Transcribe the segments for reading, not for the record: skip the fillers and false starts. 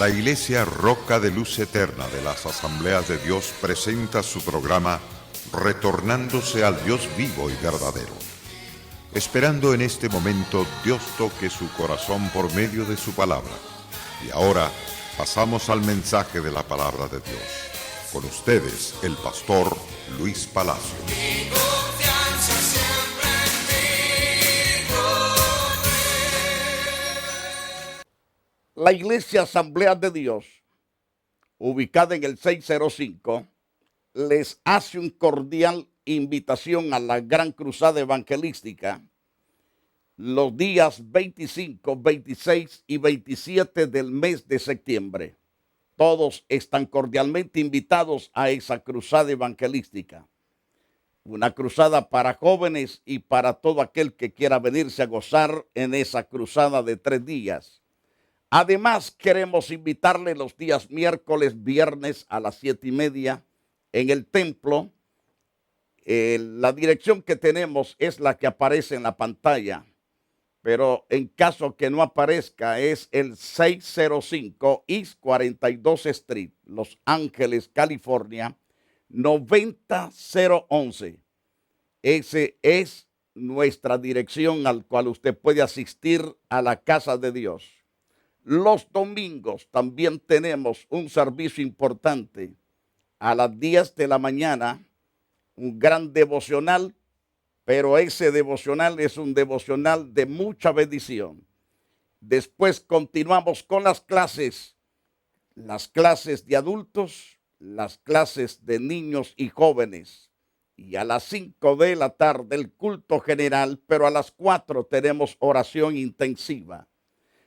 La Iglesia Roca de Luz Eterna de las Asambleas de Dios presenta su programa Retornándose al Dios vivo y verdadero. Esperando en este momento Dios toque su corazón por medio de su palabra. Y ahora pasamos al mensaje de la palabra de Dios. Con ustedes, el pastor Luis Palacio. La Iglesia Asamblea de Dios, ubicada en el 605, les hace un cordial invitación a la Gran Cruzada Evangelística los días 25, 26 y 27 del mes de septiembre. Todos están cordialmente invitados a esa cruzada evangelística. Una cruzada para jóvenes y para todo aquel que quiera venirse a gozar en esa cruzada de 3 días. Además, queremos invitarle los días miércoles, viernes a las 7:30 en el templo. La dirección que tenemos es la que aparece en la pantalla, pero en caso que no aparezca es el 605 East 42 Street, Los Ángeles, California, 90011. Ese es nuestra dirección al cual usted puede asistir a la casa de Dios. Los domingos también tenemos un servicio importante a las 10 de la mañana, un gran devocional, pero ese devocional es un devocional de mucha bendición. Después continuamos con las clases de adultos, las clases de niños y jóvenes. Y a las 5 de la tarde el culto general, pero a las 4 tenemos oración intensiva.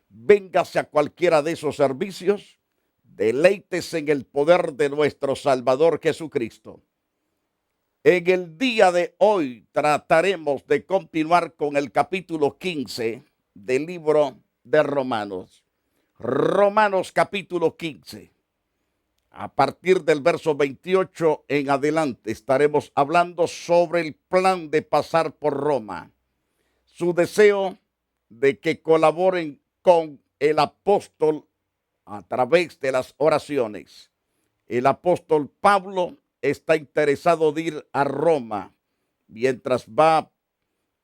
Véngase a cualquiera de esos servicios, deleítese en el poder de nuestro Salvador Jesucristo. En el día de hoy trataremos de continuar con el capítulo 15 del libro de Romanos. Romanos capítulo 15. A partir del verso 28 en adelante estaremos hablando sobre el plan de pasar por Roma. Su deseo de que colaboren con el apóstol a través de las oraciones. El apóstol Pablo está interesado de ir a Roma mientras va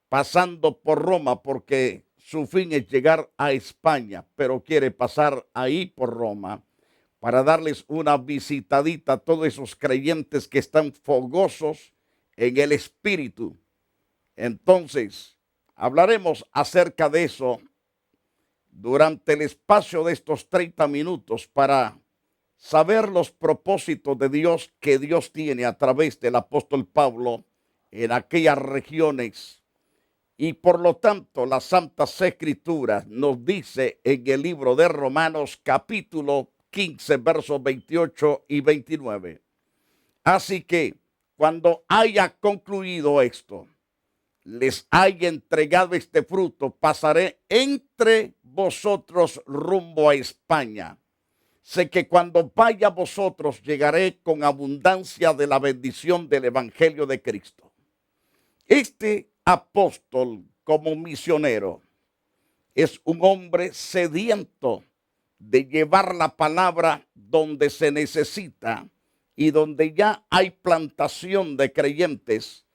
pasando por Roma, porque su fin es llegar a España, pero quiere pasar ahí por Roma para darles una visitadita a todos esos creyentes que están fogosos en el espíritu. Entonces, hablaremos acerca de eso durante el espacio de estos 30 minutos para saber los propósitos de Dios que Dios tiene a través del apóstol Pablo en aquellas regiones. Y por lo tanto, las Santas Escrituras nos dice en el libro de Romanos capítulo 15, versos 28 y 29. Así que cuando haya concluido esto, les haya entregado este fruto, pasaré entre vosotros rumbo a España. Sé que cuando vaya a vosotros llegaré con abundancia de la bendición del Evangelio de Cristo. Este apóstol, como misionero, es un hombre sediento de llevar la palabra donde se necesita y donde ya hay plantación de creyentes.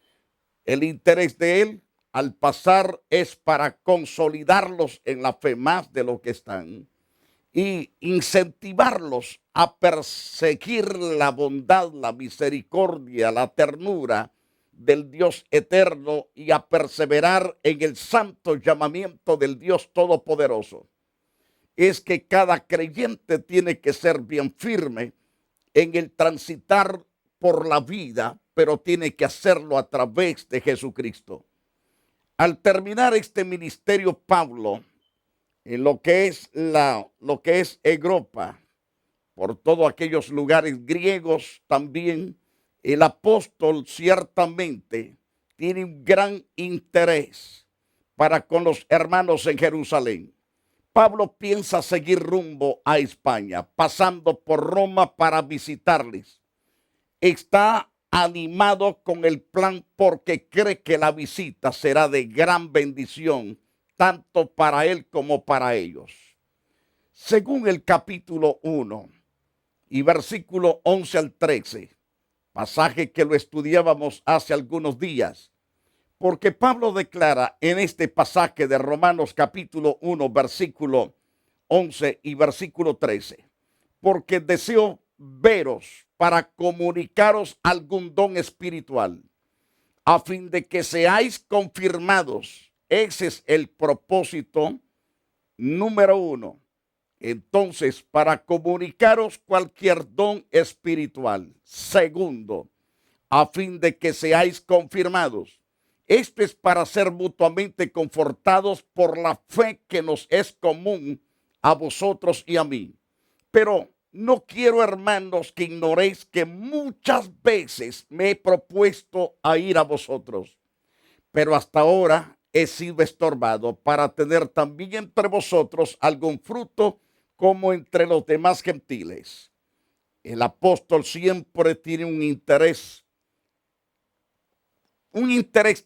El interés de él al pasar es para consolidarlos en la fe más de lo que están y incentivarlos a perseguir la bondad, la misericordia, la ternura del Dios eterno y a perseverar en el santo llamamiento del Dios Todopoderoso. Es que cada creyente tiene que ser bien firme en el transitar por la vida, pero tiene que hacerlo a través de Jesucristo. Al terminar este ministerio, Pablo, en lo que es Europa, por todos aquellos lugares griegos también, el apóstol ciertamente tiene un gran interés para con los hermanos en Jerusalén. Pablo piensa seguir rumbo a España, pasando por Roma para visitarles. Está animado con el plan porque cree que la visita será de gran bendición, tanto para él como para ellos. según el capítulo 1 y versículo 11 al 13, pasaje que lo estudiábamos hace algunos días, porque Pablo declara en este pasaje de Romanos capítulo 1, versículo 11 y versículo 13, porque deseo veros para comunicaros algún don espiritual, a fin de que seáis confirmados. Ese es el propósito número 1. Entonces, para comunicaros cualquier don espiritual. Segundo, a fin de que seáis confirmados. Esto es para ser mutuamente confortados por la fe que nos es común a vosotros y a mí. Pero no quiero, hermanos, que ignoréis que muchas veces me he propuesto a ir a vosotros, pero hasta ahora he sido estorbado para tener también entre vosotros algún fruto como entre los demás gentiles. El apóstol siempre tiene un interés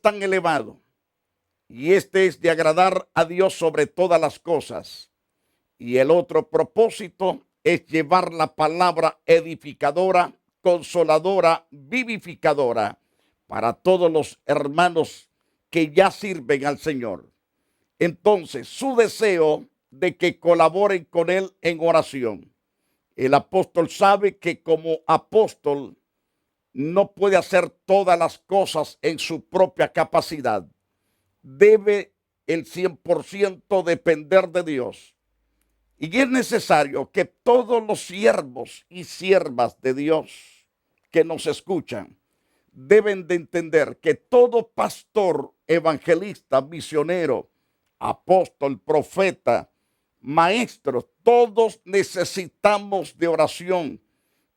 tan elevado, y este es de agradar a Dios sobre todas las cosas. Y el otro propósito es llevar la palabra edificadora, consoladora, vivificadora para todos los hermanos que ya sirven al Señor. Entonces, su deseo de que colaboren con él en oración. El apóstol sabe que como apóstol no puede hacer todas las cosas en su propia capacidad. Debe el 100% depender de Dios. Y es necesario que todos los siervos y siervas de Dios que nos escuchan deben de entender que todo pastor, evangelista, misionero, apóstol, profeta, maestro, todos necesitamos de oración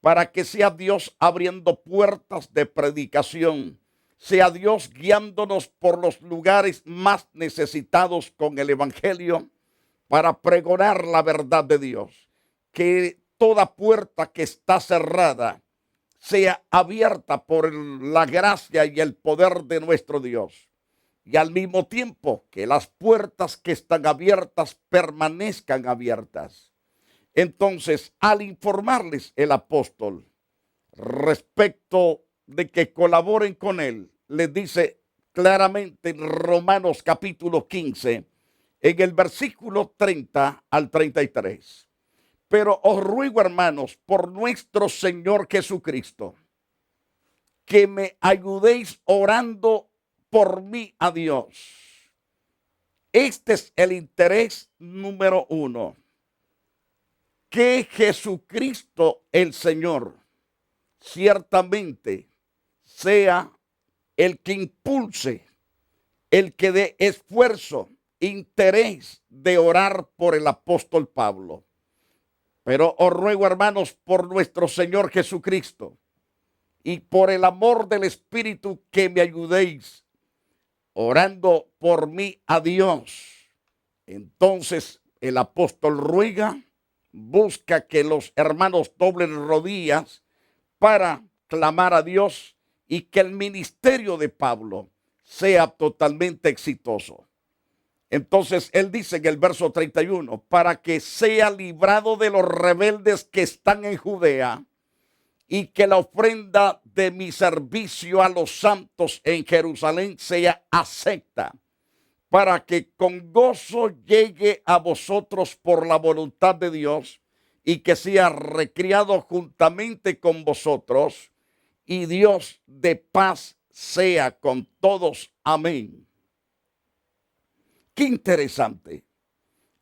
para que sea Dios abriendo puertas de predicación, sea Dios guiándonos por los lugares más necesitados con el evangelio para pregonar la verdad de Dios. Que toda puerta que está cerrada sea abierta por la gracia y el poder de nuestro Dios. Y al mismo tiempo que las puertas que están abiertas permanezcan abiertas. Entonces, al informarles el apóstol respecto de que colaboren con él, les dice claramente en Romanos capítulo 15, en el versículo 30 al 33. Pero os ruego, hermanos, por nuestro Señor Jesucristo, que me ayudéis orando por mí a Dios. Este es el interés número 1. Que Jesucristo el Señor ciertamente sea el que impulse, el que dé esfuerzo, interés de orar por el apóstol Pablo. Pero os ruego, hermanos, por nuestro Señor Jesucristo y por el amor del Espíritu, que me ayudéis orando por mí a Dios. Entonces el apóstol ruega, busca que los hermanos doblen rodillas para clamar a Dios y que el ministerio de Pablo sea totalmente exitoso. Entonces él dice en el verso 31, para que sea librado de los rebeldes que están en Judea, y que la ofrenda de mi servicio a los santos en Jerusalén sea acepta, para que con gozo llegue a vosotros por la voluntad de Dios, y que sea recriado juntamente con vosotros, y Dios de paz sea con todos. Amén. Qué interesante.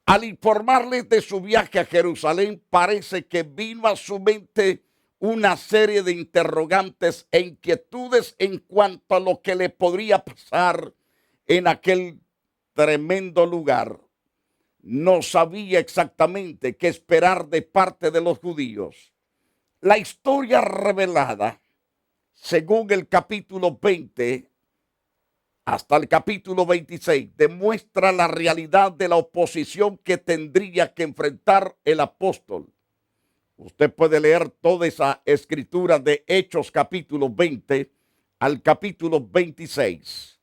Al informarles de su viaje a Jerusalén, parece que vino a su mente una serie de interrogantes e inquietudes en cuanto a lo que le podría pasar en aquel tremendo lugar. No sabía exactamente qué esperar de parte de los judíos. La historia revelada, según el capítulo 20 hasta el capítulo 26, demuestra la realidad de la oposición que tendría que enfrentar el apóstol. Usted puede leer toda esa escritura de Hechos capítulo 20 al capítulo 26.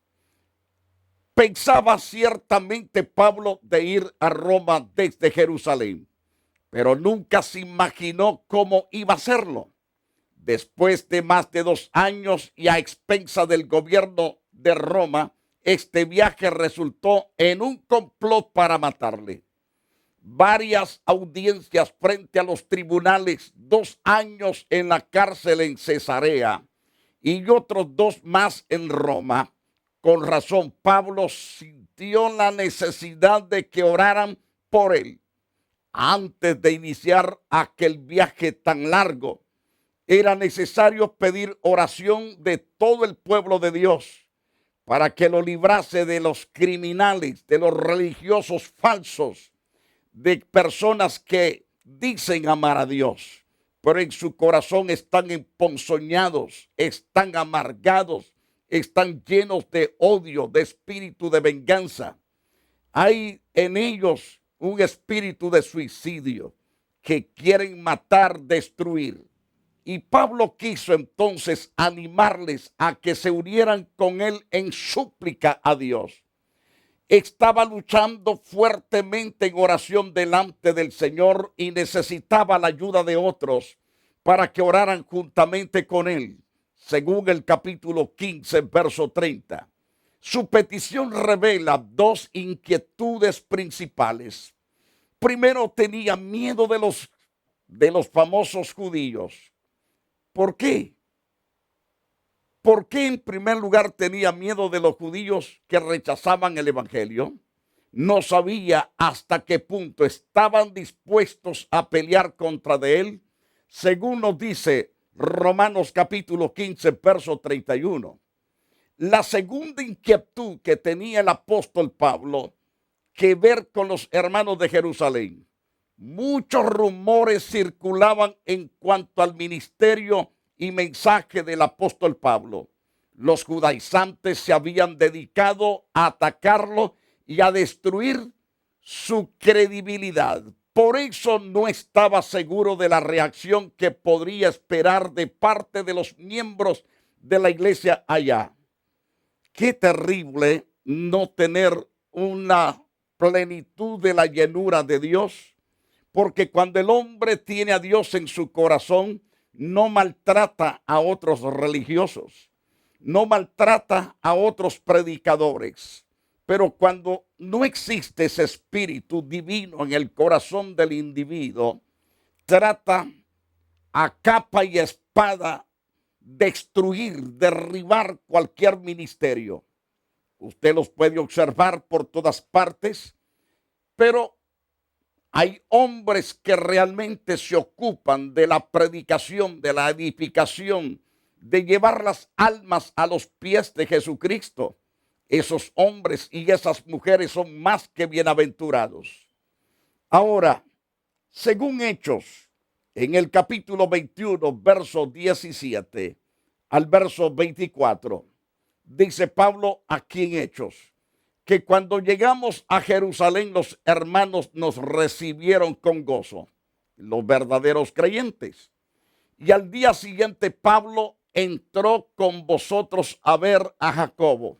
Pensaba ciertamente Pablo de ir a Roma desde Jerusalén, pero nunca se imaginó cómo iba a hacerlo. Después de más de 2 años y a expensa del gobierno de Roma, este viaje resultó en un complot para matarle. Varias audiencias frente a los tribunales, 2 años en la cárcel en Cesarea y otros 2 más en Roma. Con razón, Pablo sintió la necesidad de que oraran por él. Antes de iniciar aquel viaje tan largo, era necesario pedir oración de todo el pueblo de Dios para que lo librase de los criminales, de los religiosos falsos, de personas que dicen amar a Dios, pero en su corazón están emponzoñados, están amargados, están llenos de odio, de espíritu de venganza. Hay en ellos un espíritu de suicidio que quieren matar, destruir. Y Pablo quiso entonces animarles a que se unieran con él en súplica a Dios. Estaba luchando fuertemente en oración delante del Señor y necesitaba la ayuda de otros para que oraran juntamente con él, según el capítulo 15, verso 30. Su petición revela 2 inquietudes principales. Primero, tenía miedo de los famosos judíos. ¿Por qué? ¿Por qué en primer lugar tenía miedo de los judíos que rechazaban el evangelio? No sabía hasta qué punto estaban dispuestos a pelear contra de él, según nos dice Romanos capítulo 15, verso 31. La segunda inquietud que tenía el apóstol Pablo, que ver con los hermanos de Jerusalén. Muchos rumores circulaban en cuanto al ministerio y mensaje del apóstol Pablo. Los judaizantes se habían dedicado a atacarlo y a destruir su credibilidad. Por eso no estaba seguro de la reacción que podría esperar de parte de los miembros de la iglesia allá. Qué terrible no tener una plenitud de la llenura de Dios, porque cuando el hombre tiene a Dios en su corazón, no maltrata a otros religiosos, no maltrata a otros predicadores. Pero cuando no existe ese espíritu divino en el corazón del individuo, trata a capa y espada destruir, derribar cualquier ministerio. Usted los puede observar por todas partes, pero hay hombres que realmente se ocupan de la predicación, de la edificación, de llevar las almas a los pies de Jesucristo. Esos hombres y esas mujeres son más que bienaventurados. Ahora, según Hechos, en el capítulo 21, verso 17 al verso 24, dice Pablo aquí en Hechos, que cuando llegamos a Jerusalén los hermanos nos recibieron con gozo, los verdaderos creyentes. Y al día siguiente Pablo entró con vosotros a ver a Jacobo.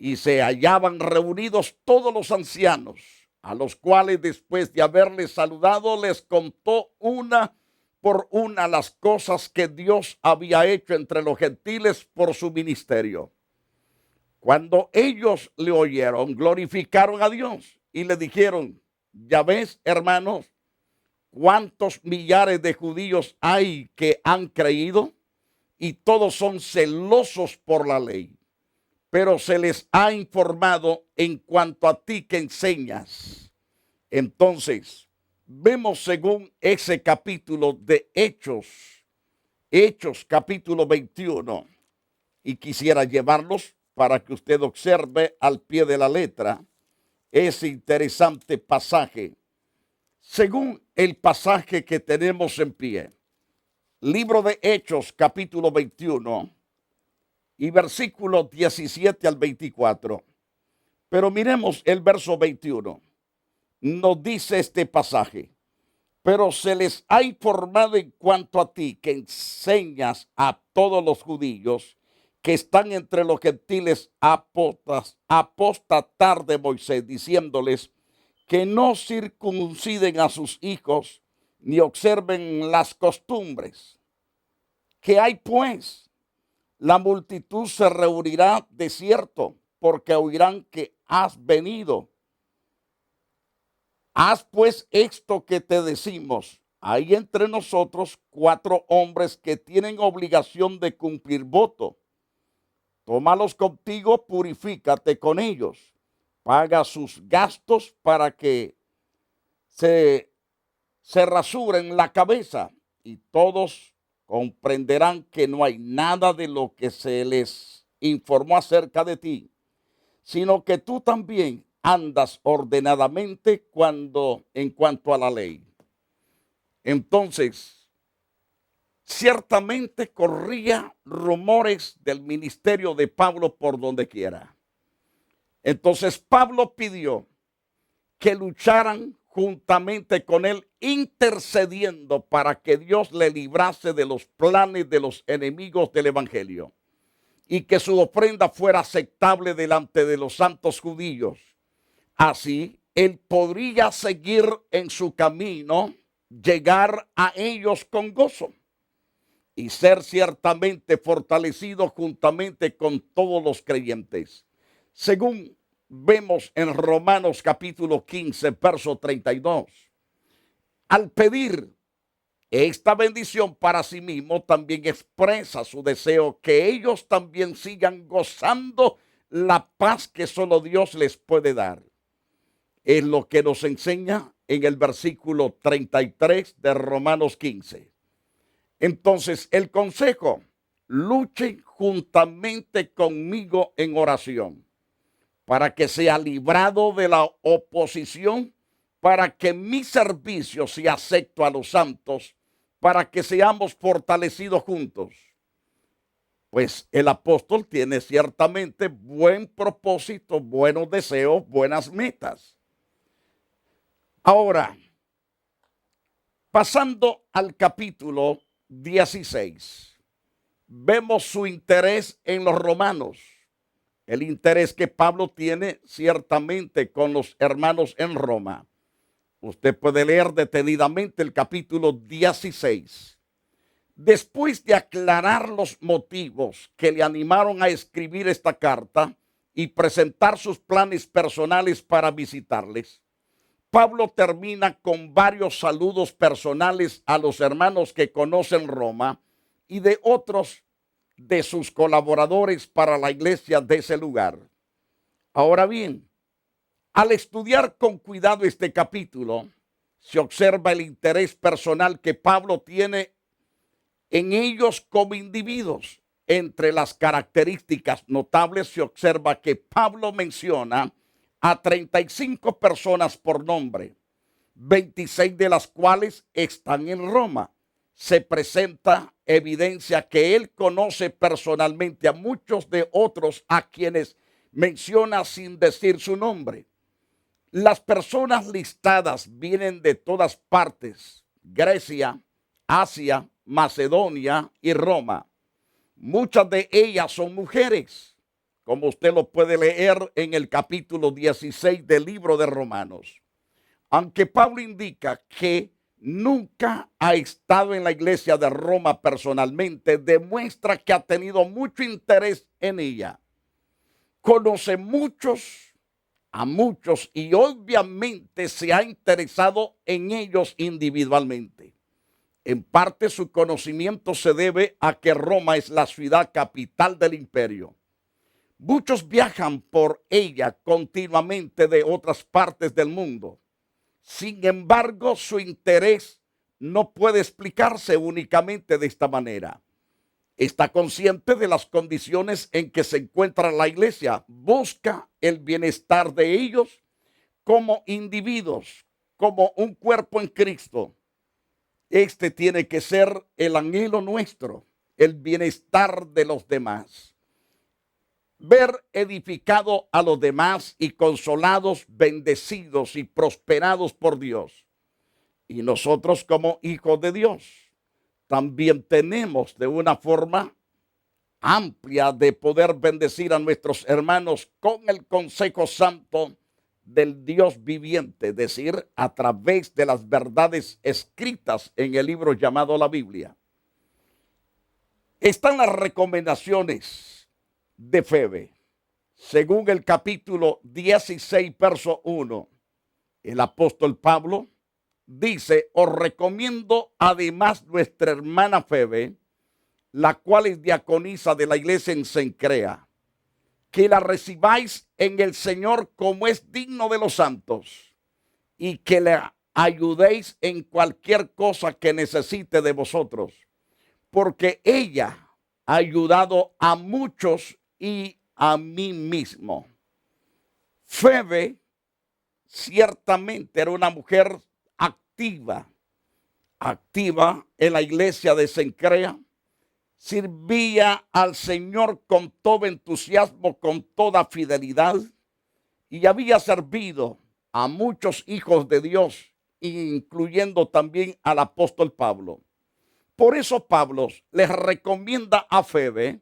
Y se hallaban reunidos todos los ancianos, a los cuales después de haberles saludado les contó una por una las cosas que Dios había hecho entre los gentiles por su ministerio. Cuando ellos le oyeron, glorificaron a Dios y le dijeron, ya ves, hermanos, cuántos millares de judíos hay que han creído y todos son celosos por la ley. Pero se les ha informado en cuanto a ti que enseñas. Entonces, vemos según ese capítulo de Hechos capítulo 21, y quisiera llevarlos para que usted observe al pie de la letra ese interesante pasaje. Según el pasaje que tenemos en pie, libro de Hechos capítulo 21, y versículos 17 al 24. Pero miremos el verso 21. Nos dice este pasaje, pero se les ha informado en cuanto a ti que enseñas a todos los judíos que están entre los gentiles apostatar de Moisés, diciéndoles que no circunciden a sus hijos, ni observen las costumbres. ¿Qué hay pues? La multitud se reunirá de cierto, porque oirán que has venido. Haz pues esto que te decimos. Hay entre nosotros 4 hombres que tienen obligación de cumplir voto. Tómalos contigo, purifícate con ellos. Paga sus gastos para que se rasuren la cabeza, y todos comprenderán que no hay nada de lo que se les informó acerca de ti, sino que tú también andas ordenadamente en cuanto a la ley. Entonces, ciertamente corría rumores del ministerio de Pablo por donde quiera. Entonces Pablo pidió que lucharan juntamente con él, intercediendo para que Dios le librase de los planes de los enemigos del evangelio, y que su ofrenda fuera aceptable delante de los santos judíos. Así, él podría seguir en su camino, llegar a ellos con gozo y ser ciertamente fortalecido juntamente con todos los creyentes. Según vemos en Romanos capítulo 15, verso 32. Al pedir esta bendición para sí mismo, también expresa su deseo que ellos también sigan gozando la paz que solo Dios les puede dar. Es lo que nos enseña en el versículo 33 de Romanos 15. Entonces, el consejo: luchen juntamente conmigo en oración, para que sea librado de la oposición, para que mi servicio sea acepto a los santos, para que seamos fortalecidos juntos. Pues el apóstol tiene ciertamente buen propósito, buenos deseos, buenas metas. Ahora, pasando al capítulo 16, vemos su interés en los romanos. El interés que Pablo tiene ciertamente con los hermanos en Roma. Usted puede leer detenidamente el capítulo 16. Después de aclarar los motivos que le animaron a escribir esta carta y presentar sus planes personales para visitarles, Pablo termina con varios saludos personales a los hermanos que conocen Roma y de otros de sus colaboradores para la iglesia de ese lugar. Ahora bien, al estudiar con cuidado este capítulo, se observa el interés personal que Pablo tiene en ellos como individuos. Entre las características notables se observa que Pablo menciona a 35 personas por nombre, 26 de las cuales están en Roma. Se presenta evidencia que él conoce personalmente a muchos de otros a quienes menciona sin decir su nombre. Las personas listadas vienen de todas partes: Grecia, Asia, Macedonia y Roma. Muchas de ellas son mujeres, como usted lo puede leer en el capítulo 16 del libro de Romanos. Aunque Pablo indica que nunca ha estado en la iglesia de Roma personalmente, demuestra que ha tenido mucho interés en ella. Conoce a muchos y obviamente se ha interesado en ellos individualmente. En parte su conocimiento se debe a que Roma es la ciudad capital del imperio. Muchos viajan por ella continuamente de otras partes del mundo. Sin embargo, su interés no puede explicarse únicamente de esta manera. Está consciente de las condiciones en que se encuentra la iglesia. Busca el bienestar de ellos como individuos, como un cuerpo en Cristo. Este tiene que ser el anhelo nuestro, el bienestar de los demás. Ver edificado a los demás y consolados, bendecidos y prosperados por Dios. Y nosotros como hijos de Dios también tenemos de una forma amplia de poder bendecir a nuestros hermanos con el consejo santo del Dios viviente, es decir, a través de las verdades escritas en el libro llamado la Biblia. Están las recomendaciones de Febe. Según el capítulo 16, verso 1, el apóstol Pablo dice: os recomiendo además nuestra hermana Febe, la cual es diaconisa de la iglesia en Cencrea, que la recibáis en el Señor como es digno de los santos, y que le ayudéis en cualquier cosa que necesite de vosotros, porque ella ha ayudado a muchos y a mí mismo. Febe ciertamente era una mujer activa en la iglesia de Cencrea. Servía al Señor con todo entusiasmo, con toda fidelidad, y había servido a muchos hijos de Dios, incluyendo también al apóstol Pablo. Por eso Pablo les recomienda a Febe,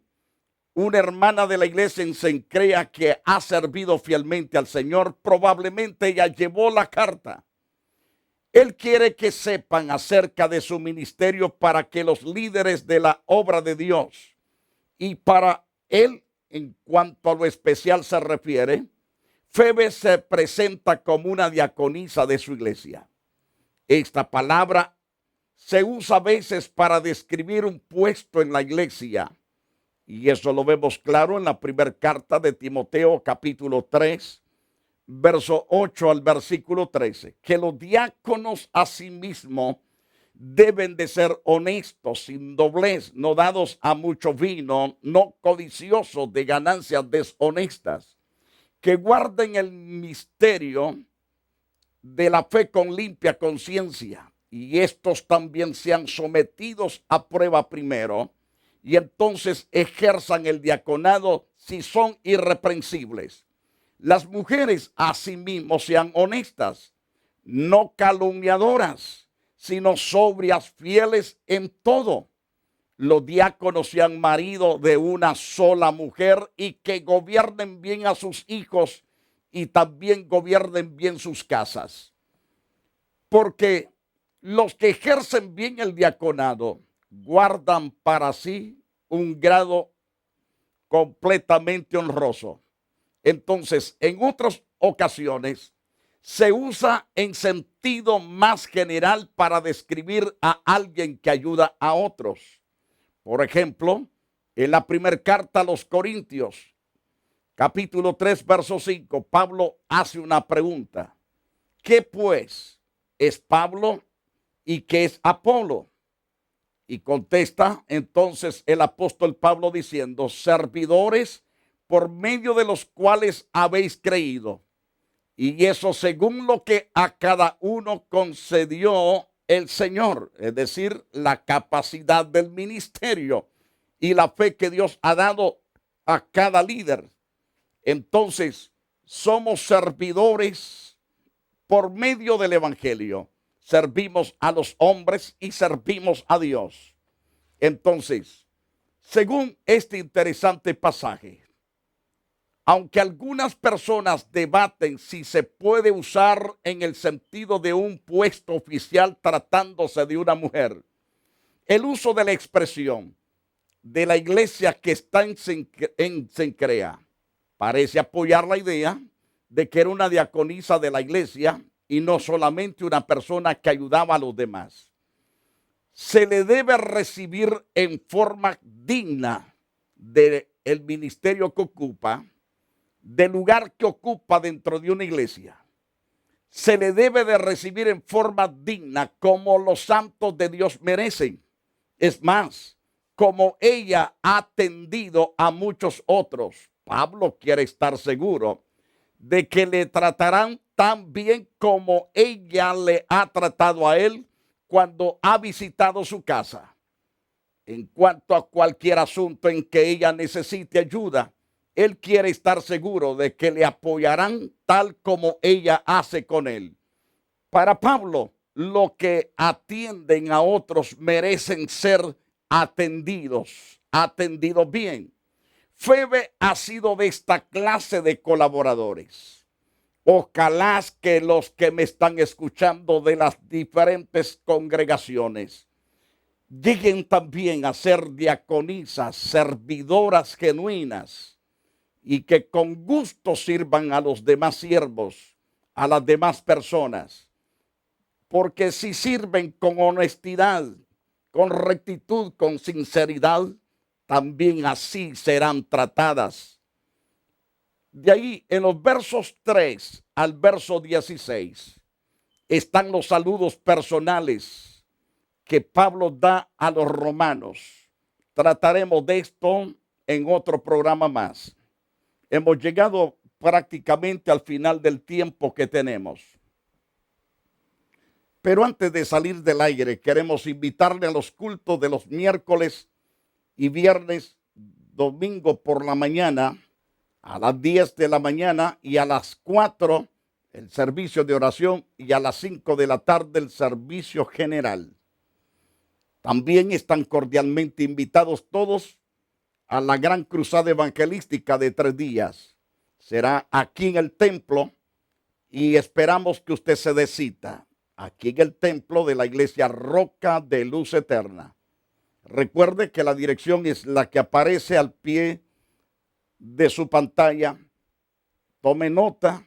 una hermana de la iglesia en Cencrea que ha servido fielmente al Señor. Probablemente ella llevó la carta. Él quiere que sepan acerca de su ministerio para que los líderes de la obra de Dios, y para él, en cuanto a lo especial se refiere, Febe se presenta como una diaconisa de su iglesia. Esta palabra se usa a veces para describir un puesto en la iglesia, y eso lo vemos claro en la primera carta de Timoteo, capítulo 3, verso 8 al versículo 13, que los diáconos asimismo deben de ser honestos, sin doblez, no dados a mucho vino, no codiciosos de ganancias deshonestas, que guarden el misterio de la fe con limpia conciencia, y estos también sean sometidos a prueba primero, y entonces ejerzan el diaconado si son irreprensibles. Las mujeres asimismo sean honestas, no calumniadoras, sino sobrias, fieles en todo. Los diáconos sean maridos de una sola mujer, y que gobiernen bien a sus hijos y también gobiernen bien sus casas. Porque los que ejercen bien el diaconado guardan para sí un grado completamente honroso. Entonces, en otras ocasiones se usa en sentido más general para describir a alguien que ayuda a otros. Por ejemplo, en la primera carta a los Corintios, capítulo 3, verso 5, Pablo hace una pregunta. ¿Qué pues es Pablo y qué es Apolo? Y contesta entonces el apóstol Pablo diciendo: servidores por medio de los cuales habéis creído, y eso según lo que a cada uno concedió el Señor, es decir, la capacidad del ministerio y la fe que Dios ha dado a cada líder. Entonces, somos servidores por medio del evangelio. Servimos a los hombres y servimos a Dios. Entonces, según este interesante pasaje, aunque algunas personas debaten si se puede usar en el sentido de un puesto oficial tratándose de una mujer, el uso de la expresión de la iglesia que está en Cencrea parece apoyar la idea de que era una diaconisa de la iglesia y no solamente una persona que ayudaba a los demás. Se le debe recibir en forma digna del ministerio que ocupa, del lugar que ocupa dentro de una iglesia. Se le debe de recibir en forma digna como los santos de Dios merecen. Es más, como ella ha atendido a muchos otros. Pablo quiere estar seguro de que le tratarán tan bien como ella le ha tratado a él cuando ha visitado su casa. En cuanto a cualquier asunto en que ella necesite ayuda, él quiere estar seguro de que le apoyarán tal como ella hace con él. Para Pablo, lo que atienden a otros merecen ser atendidos bien. Febe ha sido de esta clase de colaboradores. Ojalá que los que me están escuchando de las diferentes congregaciones lleguen también a ser diaconisas, servidoras genuinas, y que con gusto sirvan a los demás siervos, a las demás personas. Porque si sirven con honestidad, con rectitud, con sinceridad, también así serán tratadas. De ahí, en los versos 3 al verso 16, están los saludos personales que Pablo da a los romanos. Trataremos de esto en otro programa más. Hemos llegado prácticamente al final del tiempo que tenemos. Pero antes de salir del aire, queremos invitarle a los cultos de los miércoles y viernes, domingo por la mañana, a las 10 de la mañana, y a las 4 el servicio de oración, y a las 5 de la tarde el servicio general. También están cordialmente invitados todos a la gran cruzada evangelística de 3 días. Será aquí en el templo y esperamos que usted se dé cita aquí en el templo de la iglesia Roca de Luz Eterna. Recuerde que la dirección es la que aparece al pie de su pantalla. Tome nota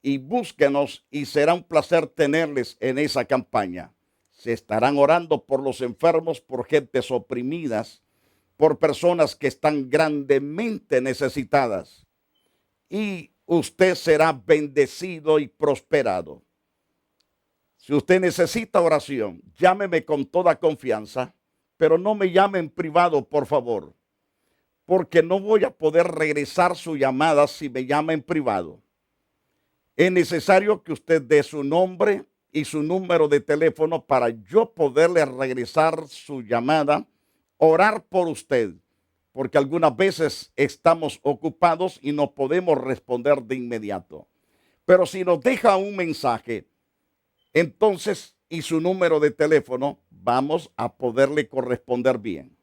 y búsquenos, y será un placer tenerles en esa campaña. Se estarán orando por los enfermos, por gentes oprimidas, por personas que están grandemente necesitadas. Y usted será bendecido y prosperado. Si usted necesita oración, llámeme con toda confianza, pero no me llame en privado, por favor, porque no voy a poder regresar su llamada si me llama en privado. Es necesario que usted dé su nombre y su número de teléfono para yo poderle regresar su llamada, orar por usted, porque algunas veces estamos ocupados y no podemos responder de inmediato. Pero si nos deja un mensaje, entonces, y su número de teléfono, vamos a poderle corresponder bien.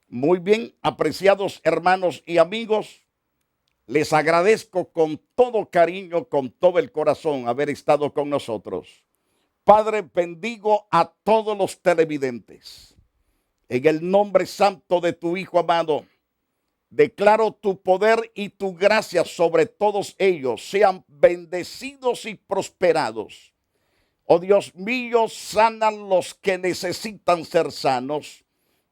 Muy bien, apreciados hermanos y amigos, les agradezco con todo cariño, con todo el corazón, haber estado con nosotros. Padre, bendigo a todos los televidentes. En el nombre santo de tu Hijo amado, declaro tu poder y tu gracia sobre todos ellos. Sean bendecidos y prosperados. Oh Dios mío, sana los que necesitan ser sanos.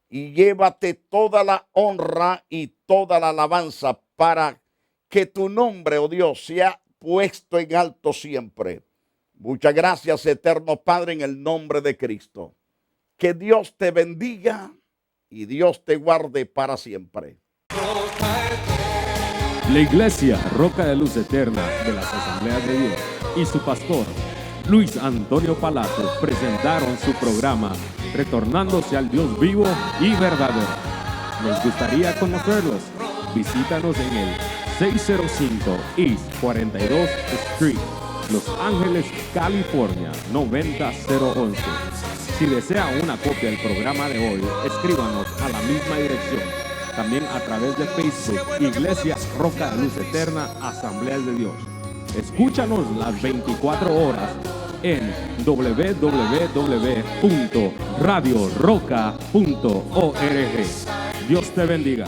Y llévate toda la honra y toda la alabanza para que tu nombre, oh Dios, sea puesto en alto siempre. Muchas gracias, eterno Padre, en el nombre de Cristo. Que Dios te bendiga y Dios te guarde para siempre. La Iglesia Roca de Luz Eterna de las Asambleas de Dios y su pastor Luis Antonio Palacio presentaron su programa Retornándose al Dios vivo y verdadero. Nos gustaría conocerlos. Visítanos en el 605 East 42 Street, Los Ángeles, California 90011. Si desea una copia del programa de hoy, escríbanos a la misma dirección. También a través de Facebook, Iglesia Roca de Luz Eterna, Asambleas de Dios. Escúchanos las 24 horas en www.radioroca.org. Dios te bendiga.